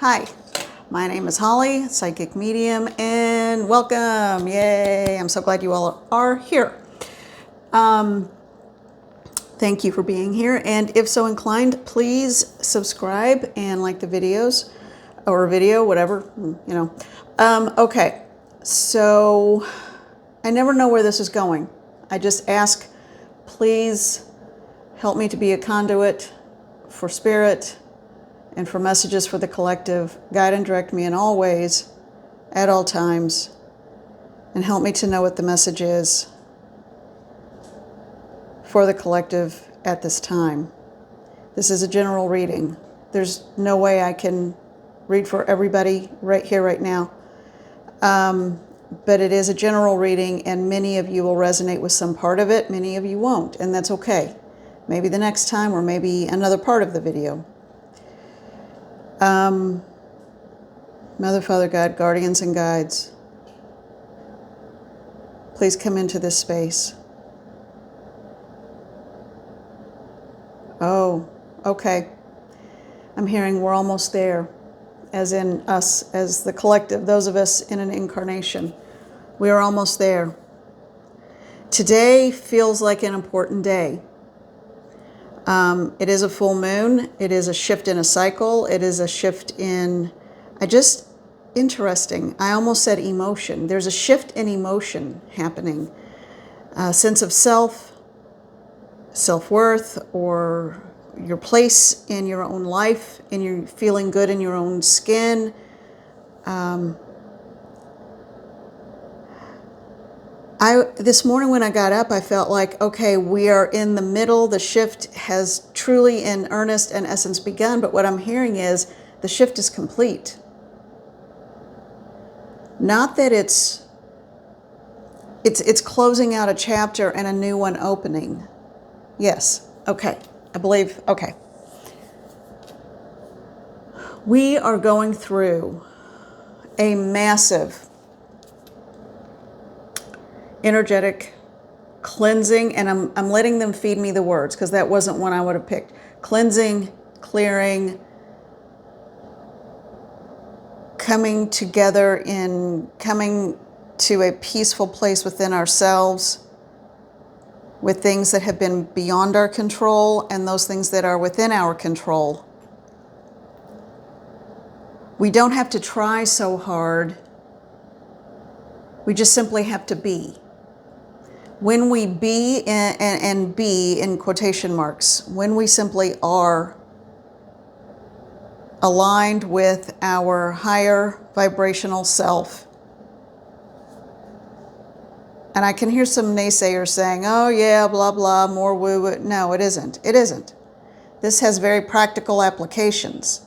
Hi, my name is Holly, psychic medium, and welcome. Yay, I'm so glad you all are here. Thank you for being here, and if so inclined, please subscribe and like the videos, or video, whatever, Okay, so I never know where this is going. I just ask, please help me to be a conduit for spirit and for messages for the collective. Guide and direct me in all ways, at all times, and help me to know what the message is for the collective at this time. This is a general reading. There's no way I can read for everybody right here, right now. But it is a general reading, and many of you will resonate with some part of it, many of you won't, and that's okay. Maybe the next time, or maybe another part of the video. Mother, Father, God, guardians and guides, please come into this space. Oh, okay. I'm hearing we're almost there, as in us, as the collective, those of us in an incarnation. We are almost there. Today feels like an important day. It is a full moon. It is a shift in a cycle. It is a shift in, interesting. I almost said emotion. There's a shift in emotion happening. A sense of self, self-worth, or your place in your own life, and you're feeling good in your own skin. This morning when I got up, I felt like, okay, we are in the middle. The shift has truly in earnest and essence begun, but what I'm hearing is the shift is complete. Not that it's closing out a chapter and a new one opening. Yes, okay, I believe, okay. We are going through a massive energetic cleansing, and I'm letting them feed me the words because that wasn't one I would have picked. Cleansing, clearing, coming together, coming to a peaceful place within ourselves with things that have been beyond our control and those things that are within our control. We don't have to try so hard. We just simply have to be. When we be, and be in quotation marks, when we simply are aligned with our higher vibrational self. And I can hear some naysayers saying, oh yeah, blah, blah, more woo woo. No, it isn't. It isn't. This has very practical applications.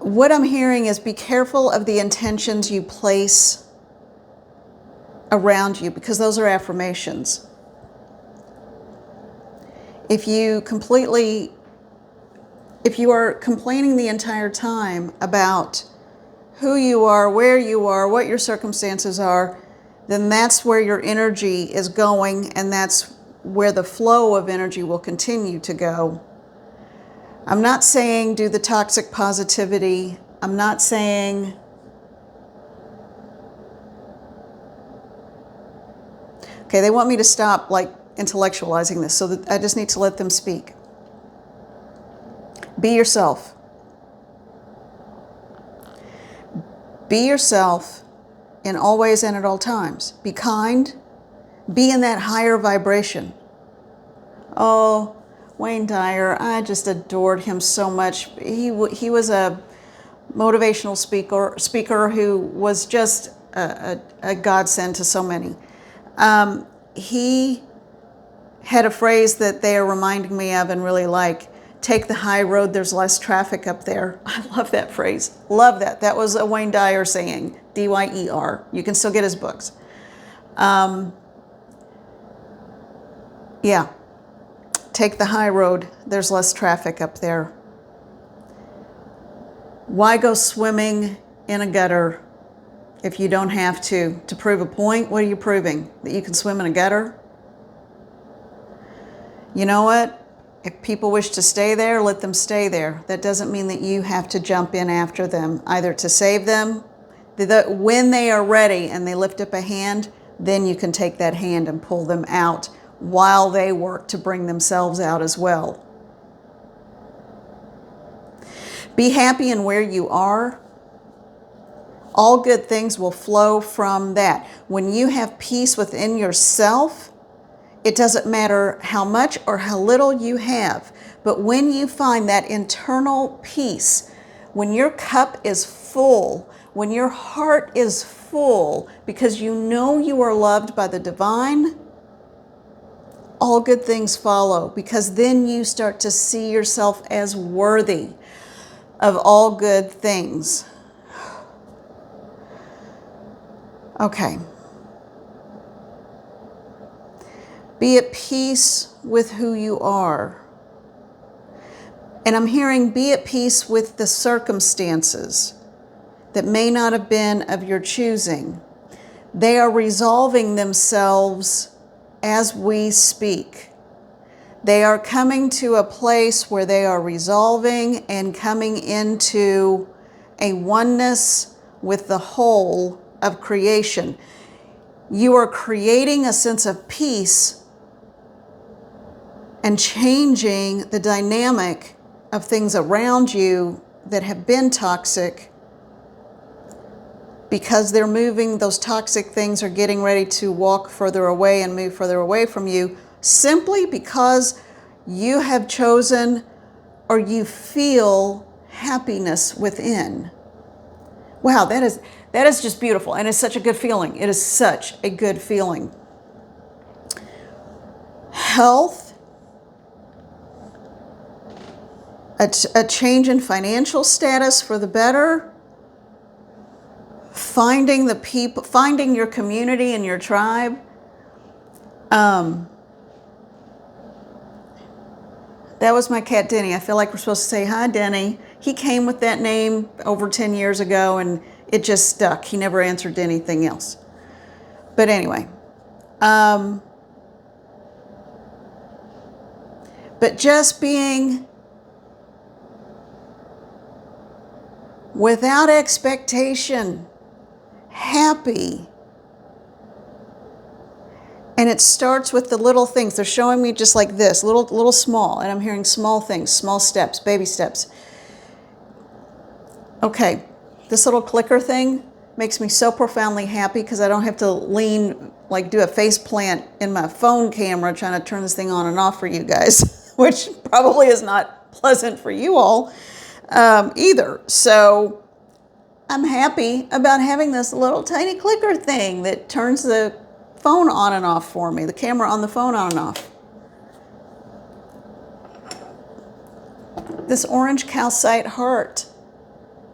What I'm hearing is be careful of the intentions you place around you, because those are affirmations. If you are complaining the entire time about who you are, where you are, what your circumstances are, then that's where your energy is going, and that's where the flow of energy will continue to go. I'm not saying do the toxic positivity. I'm not saying okay, they want me to stop like intellectualizing this, so that I just need to let them speak. Be yourself. Be yourself in all ways and at all times. Be kind. Be in that higher vibration. Oh, Wayne Dyer, I just adored him so much. He was a motivational speaker who was just a godsend to so many. He had a phrase that they are reminding me of and really like, take the high road, there's less traffic up there. I love that phrase. Love that. That was a Wayne Dyer saying, D-Y-E-R. You can still get his books. Yeah. Take the high road, there's less traffic up there. Why go swimming in a gutter if you don't have to prove a point? What are you proving? That you can swim in a gutter? You know what? If people wish to stay there, let them stay there. That doesn't mean that you have to jump in after them, either to save them. When they are ready and they lift up a hand, then you can take that hand and pull them out while they work to bring themselves out as well. Be happy in where you are. All good things will flow from that. When you have peace within yourself, it doesn't matter how much or how little you have, but when you find that internal peace, when your cup is full, when your heart is full, because you know you are loved by the divine, all good things follow, because then you start to see yourself as worthy of all good things. Okay. Be at peace with who you are. And I'm hearing be at peace with the circumstances that may not have been of your choosing. They are resolving themselves as we speak. They are coming to a place where they are resolving and coming into a oneness with the whole of creation. You are creating a sense of peace and changing the dynamic of things around you that have been toxic, because they're moving, those toxic things are getting ready to walk further away and move further away from you, simply because you have chosen or you feel happiness within. Wow, that is just beautiful, and it's such a good feeling. It is such a good feeling. Health, a change in financial status for the better, finding the people, finding your community and your tribe. That was my cat Denny. I feel like we're supposed to say hi, Denny. He came with that name over 10 years ago, and it just stuck. He never answered anything else. But anyway, but just being without expectation, happy. And it starts with the little things. They're showing me just like this, little small, and I'm hearing small things, small steps, baby steps. Okay, this little clicker thing makes me so profoundly happy because I don't have to lean, like do a face plant in my phone camera trying to turn this thing on and off for you guys, which probably is not pleasant for you all either. So I'm happy about having this little tiny clicker thing that turns the phone on and off for me, the camera on the phone on and off. This orange calcite heart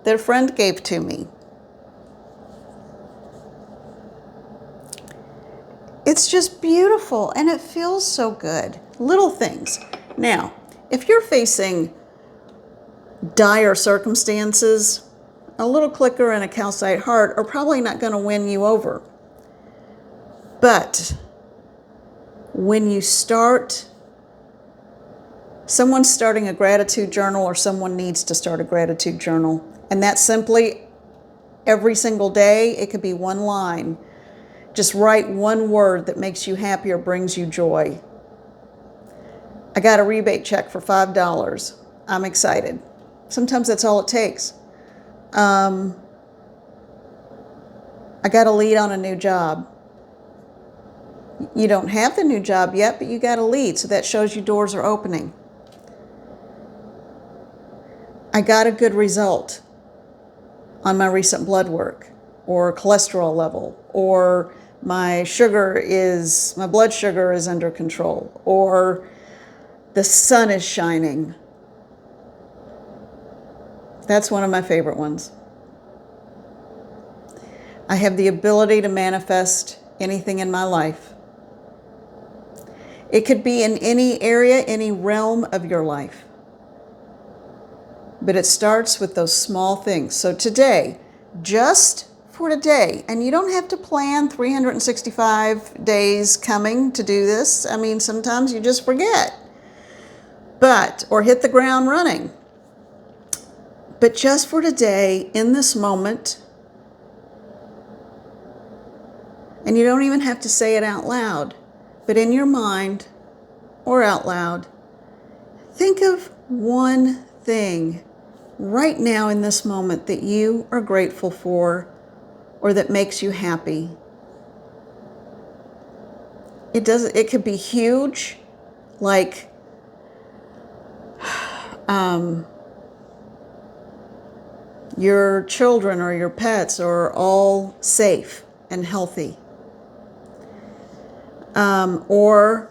that a friend gave to me. It's just beautiful, and it feels so good. Little things. Now, if you're facing dire circumstances, a little clicker and a calcite heart are probably not going to win you over. But when you start, someone's starting a gratitude journal, or someone needs to start a gratitude journal. And that's simply every single day. It could be one line. Just write one word that makes you happy or brings you joy. I got a rebate check for $5. I'm excited. Sometimes that's all it takes. I got a lead on a new job. You don't have the new job yet, but you got a lead, so that shows you doors are opening. I got a good result on my recent blood work, or cholesterol level, or my blood sugar is under control, or the sun is shining. That's one of my favorite ones. I have the ability to manifest anything in my life. It could be in any area, any realm of your life. But it starts with those small things. So today, just for today, and you don't have to plan 365 days coming to do this. I mean, sometimes you just forget. or hit the ground running. But just for today, in this moment, and you don't even have to say it out loud, but in your mind or out loud, think of one thing right now in this moment that you are grateful for or that makes you happy. It could be huge, like your children or your pets are all safe and healthy. Or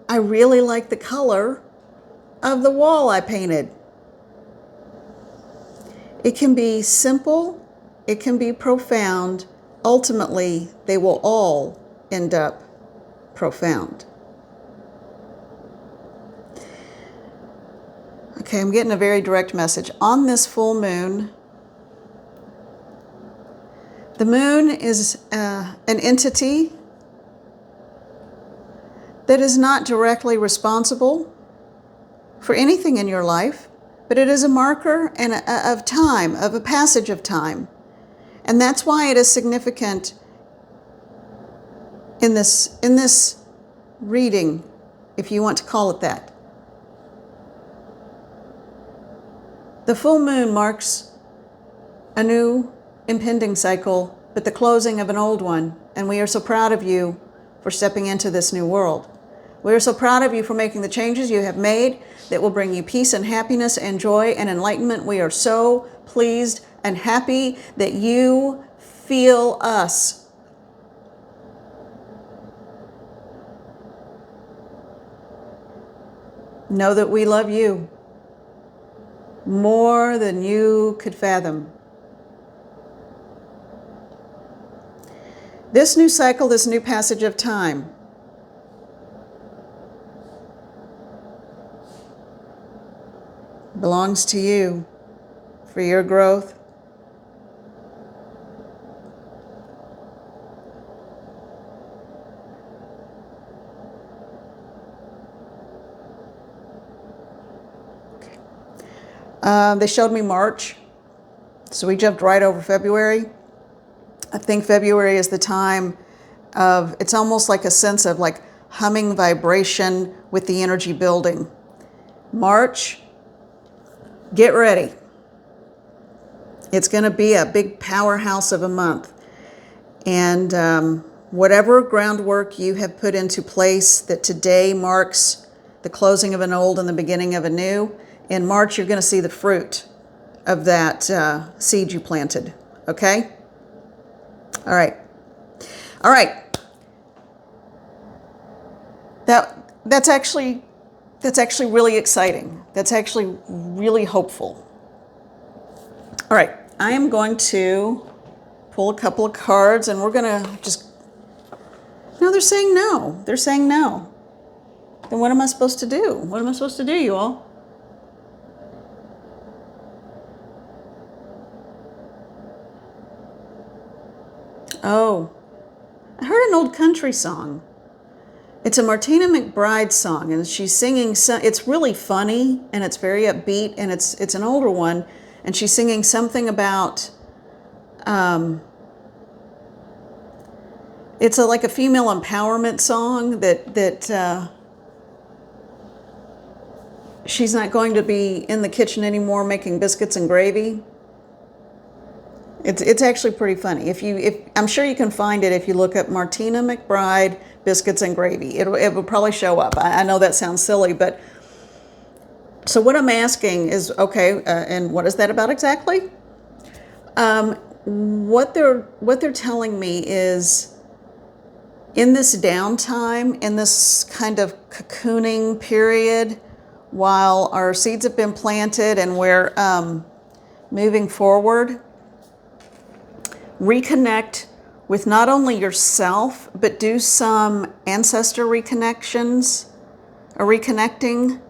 I really like the color of the wall I painted. It can be simple, it can be profound. Ultimately, they will all end up profound. Okay, I'm getting a very direct message. On this full moon, the moon is an entity that is not directly responsible for anything in your life, but it is a marker of time, of a passage of time. And that's why it is significant in this reading, if you want to call it that. The full moon marks a new impending cycle, but the closing of an old one. And we are so proud of you for stepping into this new world. We are so proud of you for making the changes you have made that will bring you peace and happiness and joy and enlightenment. We are so pleased and happy that you feel us. Know that we love you more than you could fathom. This new cycle, this new passage of time, belongs to you for your growth. They showed me March, so we jumped right over February. I think February is the time of, it's almost like a sense of like humming vibration with the energy building. March, get ready. It's going to be a big powerhouse of a month. And whatever groundwork you have put into place that today marks the closing of an old and the beginning of a new, in March you're going to see the fruit of that seed you planted. Okay? All right. All right. That's actually really exciting. That's actually really hopeful. All right. I am going to pull a couple of cards and we're going to just... No, they're saying no. They're saying no. Then what am I supposed to do? What am I supposed to do, you all? Oh, I heard an old country song. It's a Martina McBride song, and she's singing. It's really funny, and it's very upbeat, and it's an older one, and she's singing something about. It's like a female empowerment song that she's not going to be in the kitchen anymore making biscuits and gravy. It's actually pretty funny. I'm sure you can find it if you look up Martina McBride biscuits and gravy. It will probably show up. I know that sounds silly, but so what I'm asking is, okay, and what is that about exactly? What they're telling me is, in this downtime, in this kind of cocooning period, while our seeds have been planted and we're moving forward, reconnect with not only yourself, but do some ancestor reconnections or reconnecting.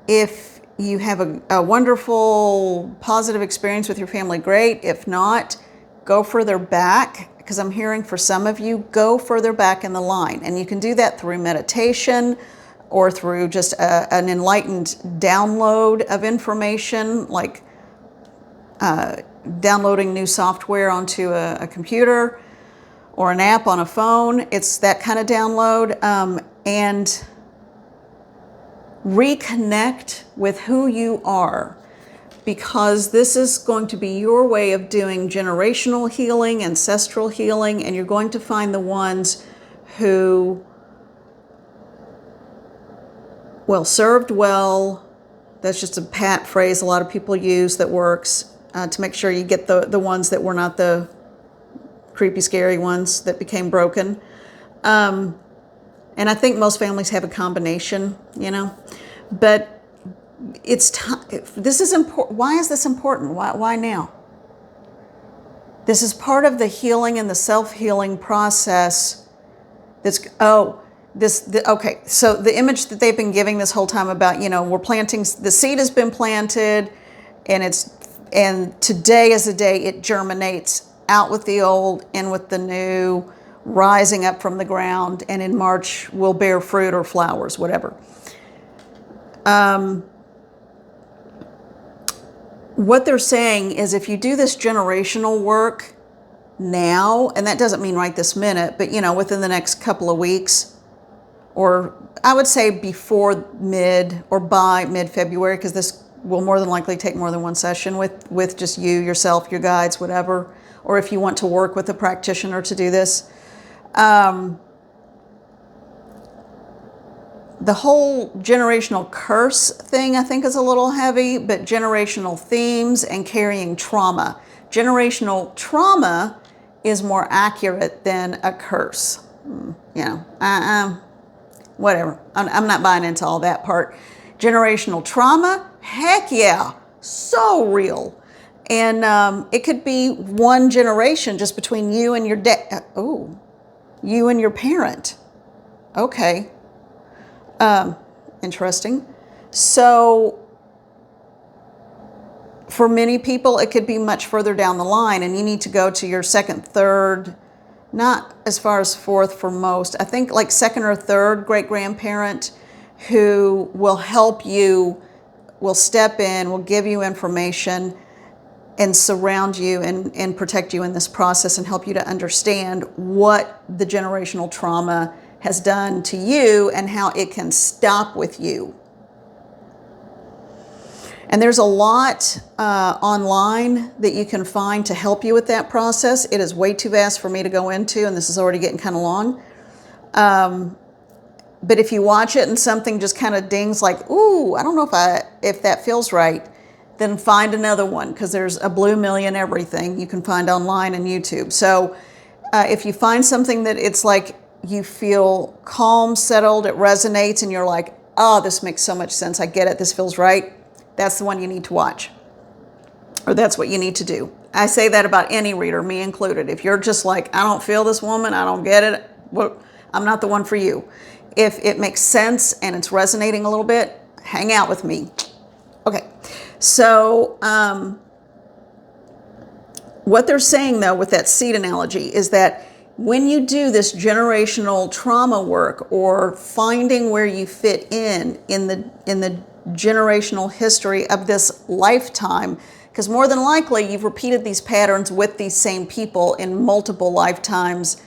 If you have a wonderful, positive experience with your family, great. If not, go further back, because I'm hearing for some of you, go further back in the line. And you can do that through meditation or through just an enlightened download of information, like downloading new software onto a computer or an app on a phone. It's that kind of download. And reconnect with who you are, because this is going to be your way of doing generational healing, ancestral healing, and you're going to find the ones who, well, served well. That's just a pat phrase a lot of people use that works to make sure you get the ones that were not the creepy, scary ones that became broken. And I think most families have a combination, you know, but it's this is important. Why is this important? Why now? This is part of the healing and the self-healing process. Okay, so the image that they've been giving this whole time about, you know, we're planting, the seed has been planted, and today is the day it germinates, out with the old, in with the new, rising up from the ground, and in March will bear fruit or flowers, whatever. What they're saying is if you do this generational work now, and that doesn't mean right this minute, but, you know, within the next couple of weeks, or I would say before mid or by mid-February, because this will more than likely take more than one session with just you, yourself, your guides, whatever, or if you want to work with a practitioner to do this. The whole generational curse thing, I think, is a little heavy, but generational themes and carrying trauma. Generational trauma is more accurate than a curse. You know, whatever. I'm not buying into all that part. Generational trauma, heck yeah, so real. And it could be one generation just between you and your you and your parent. Okay. Interesting. So for many people, it could be much further down the line, and you need to go to your second, third, not as far as fourth for most. I think like second or third great-grandparent who will help you, will step in, will give you information and surround you and protect you in this process and help you to understand what the generational trauma has done to you and how it can stop with you. And there's a lot online that you can find to help you with that process. It is way too vast for me to go into, and this is already getting kind of long. But if you watch it and something just kind of dings like, ooh, I don't know if that feels right, then find another one, because there's a blue million everything you can find online and YouTube. So if you find something that it's like you feel calm, settled, it resonates, and you're like, oh, this makes so much sense, I get it, this feels right, that's the one you need to watch. Or that's what you need to do. I say that about any reader, me included. If you're just like, I don't feel this woman, I don't get it, well, I'm not the one for you. If it makes sense and it's resonating a little bit, hang out with me. Okay, so what they're saying, though, with that seed analogy is that when you do this generational trauma work, or finding where you fit in the generational history of this lifetime, because more than likely you've repeated these patterns with these same people in multiple lifetimes,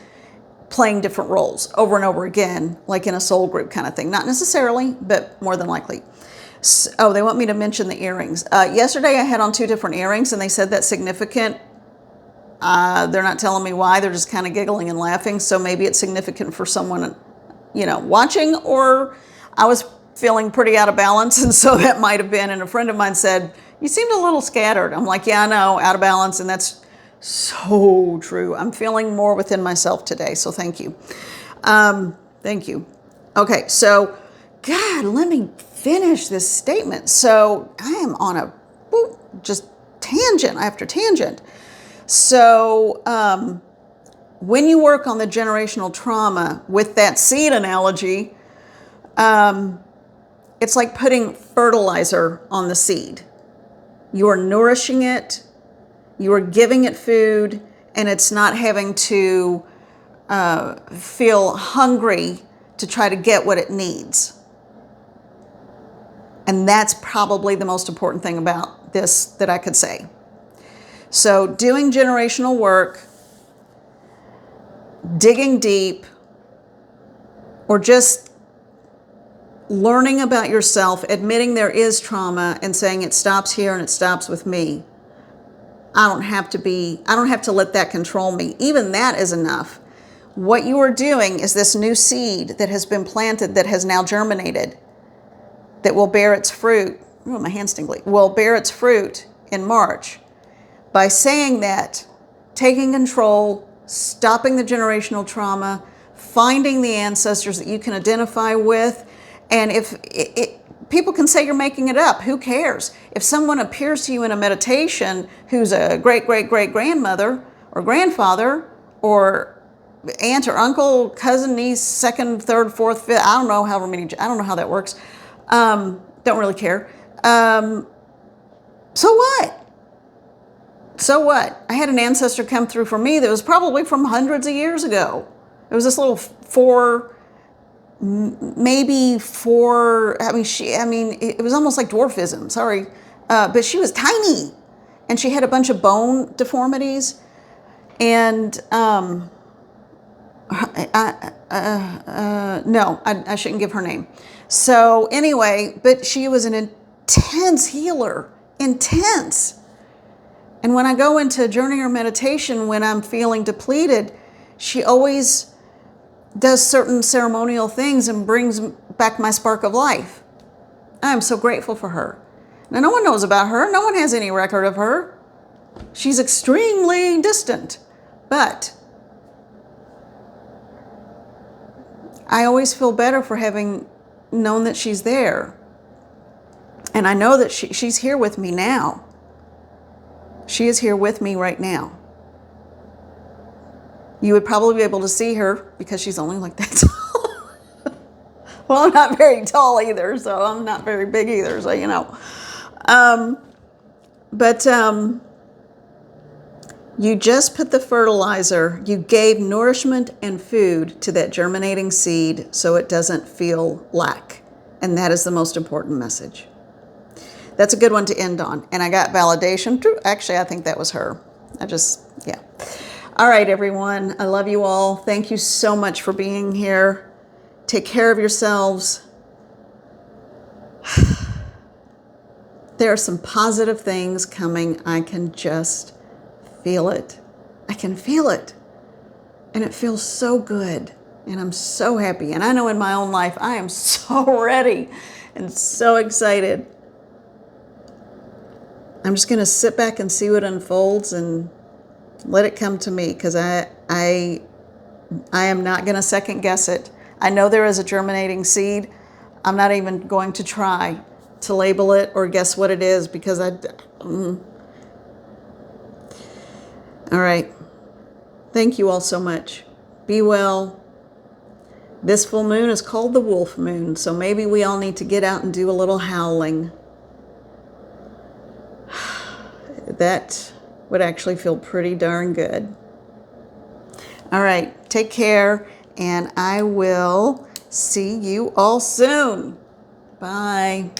playing different roles over and over again, like in a soul group kind of thing. Not necessarily, but more than likely. Oh, they want me to mention the earrings. Yesterday I had on 2 different earrings, and they said that's significant. They're not telling me why. They're just kind of giggling and laughing. So maybe it's significant for someone, you know, watching, or I was feeling pretty out of balance, and so that might have been. And a friend of mine said, you seemed a little scattered. I'm like, yeah, I know, out of balance. And that's so true. I'm feeling more within myself today. So thank you. Thank you. Okay. So God, let me finish this statement. So I am on a just tangent after tangent. So when you work on the generational trauma with that seed analogy, it's like putting fertilizer on the seed. You are nourishing it, you are giving it food, and it's not having to feel hungry to try to get what it needs. And that's probably the most important thing about this that I could say. So doing generational work, digging deep, or just learning about yourself, admitting there is trauma and saying it stops here and it stops with me. I don't have to let that control me. Even that is enough. What you are doing is this new seed that has been planted, that has now germinated, that will bear its fruit. Oh, my hand's tingly. Will bear its fruit in March. By saying that, taking control, stopping the generational trauma, finding the ancestors that you can identify with, and if people can say you're making it up, who cares? If someone appears to you in a meditation who's a great-great-great-grandmother or grandfather or aunt or uncle, cousin, niece, second, third, fourth, fifth, I don't know how that works. Don't really care. So what? So what? I had an ancestor come through for me that was probably from hundreds of years ago. It was this little it was almost like dwarfism, sorry. But she was tiny and she had a bunch of bone deformities. And no, I shouldn't give her name. So anyway, but she was an intense healer, intense. And when I go into journey or meditation, when I'm feeling depleted, she always does certain ceremonial things and brings back my spark of life. I'm so grateful for her. Now, no one knows about her. No one has any record of her. She's extremely distant. But I always feel better for having known that she's there. And I know that she's here with me now. She is here with me right now. You would probably be able to see her because she's only like that tall. Well, I'm not very tall either, so I'm not very big either, so you know. You just put the fertilizer, you gave nourishment and food to that germinating seed so it doesn't feel lack. And that is the most important message. That's a good one to end on. And I got validation. Actually, I think that was her. Yeah. All right, everyone. I love you all. Thank you so much for being here. Take care of yourselves. There are some positive things coming. I can just feel it. I can feel it. And it feels so good. And I'm so happy. And I know in my own life, I am so ready and so excited. I'm just going to sit back and see what unfolds and let it come to me, because I am not going to second guess it. I know there is a germinating seed. I'm not even going to try to label it or guess what it is, because all right. Thank you all so much. Be well. This full moon is called the wolf moon, so maybe we all need to get out and do a little howling. That would actually feel pretty darn good. All right, take care, and I will see you all soon. Bye.